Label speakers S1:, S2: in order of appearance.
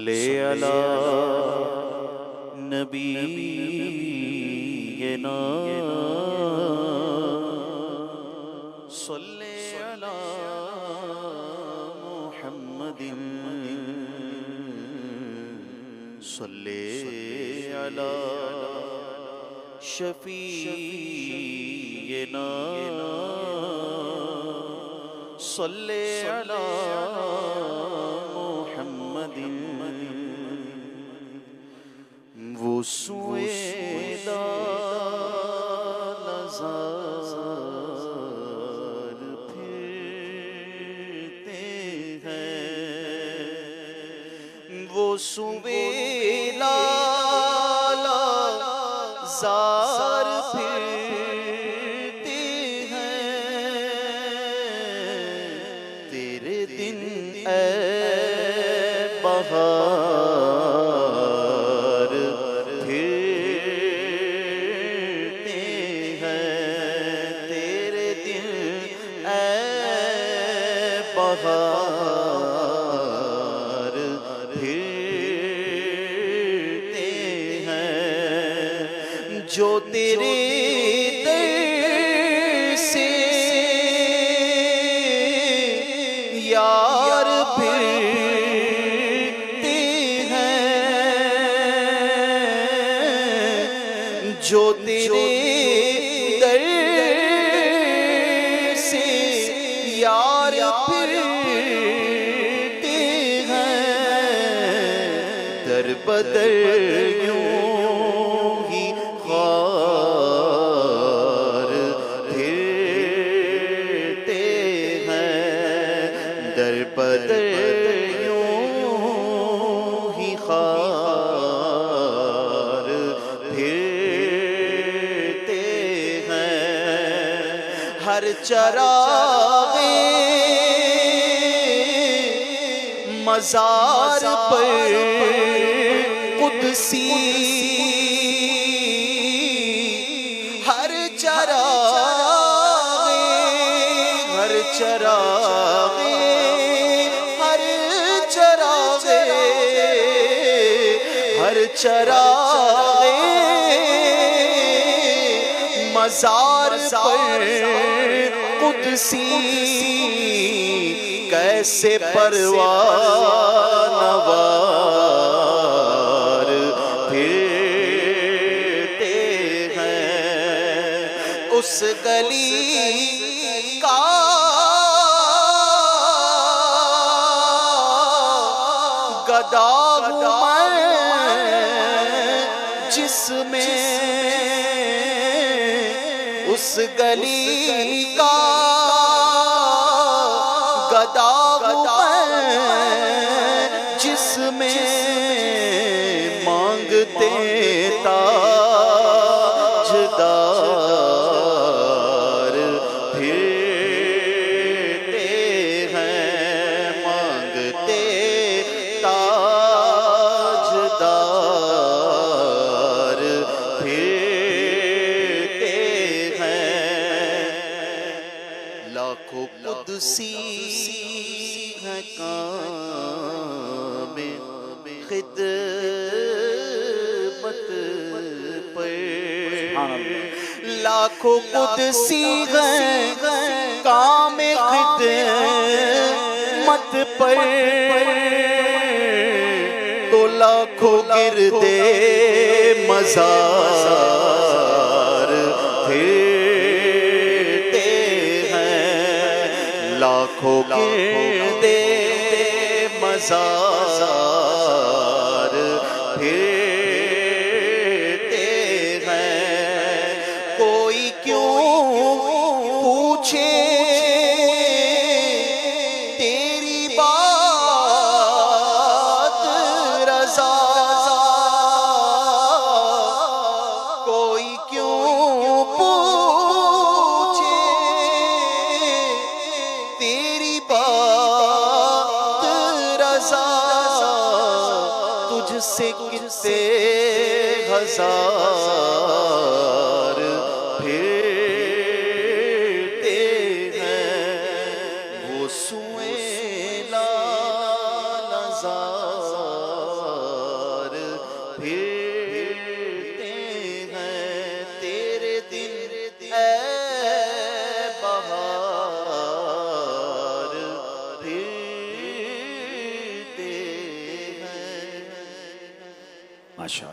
S1: सल्ले अला नबीना सल्ले अला मुहम्मदिन सल्ले अला शफीना सल्ले अला मुहम्मदिन वो सुएदा नज़ार फिरते हैं, वो सुवेला ज़ार फिरते हैं, तेरे दिन ऐ बहार फिरते हैं, तेरे दिन ऐ बहार फिरते हैं, जो तेरे दर से यार फिरते हैं, जो तेरे दर से यार फिरते हैं, दर बदर यूं ही ख्वार फिरते हैं, दर बदर यूं ही ख्वार फिरते हैं, हर चरागे मज़ार पर कुदसी, हर चरागे हर चरागे हर चरागे हर चरागे मज़ार पर कुदसी, कैसे परवानवार फिरते हैं, उस गली का गदा हूँ मैं जिसमें, उस गली का गदा हूँ मैं जिसमें, मांगते ताजदार फिरते हैं, मांगते ताजदार फिरते हैं, लाखों कुदसी है कामे खिदमत पर, लाखों कुदसी हैं कामे खिदमत पर, तो लाखों गिरदे मज़ार फिरते हैं, लाखों गिरदे मज़ार फिरते हैं, कोई क्यों पूछे तेरी बात रज़ा, कोई क्यों पूछे तेरी बात रज़ा, तुझसे कितने हजार फिरते हैं, वो सुएला नज़ार फिरते हैं तेरे दिन ऐ बहार फिरते हैं।
S2: माशा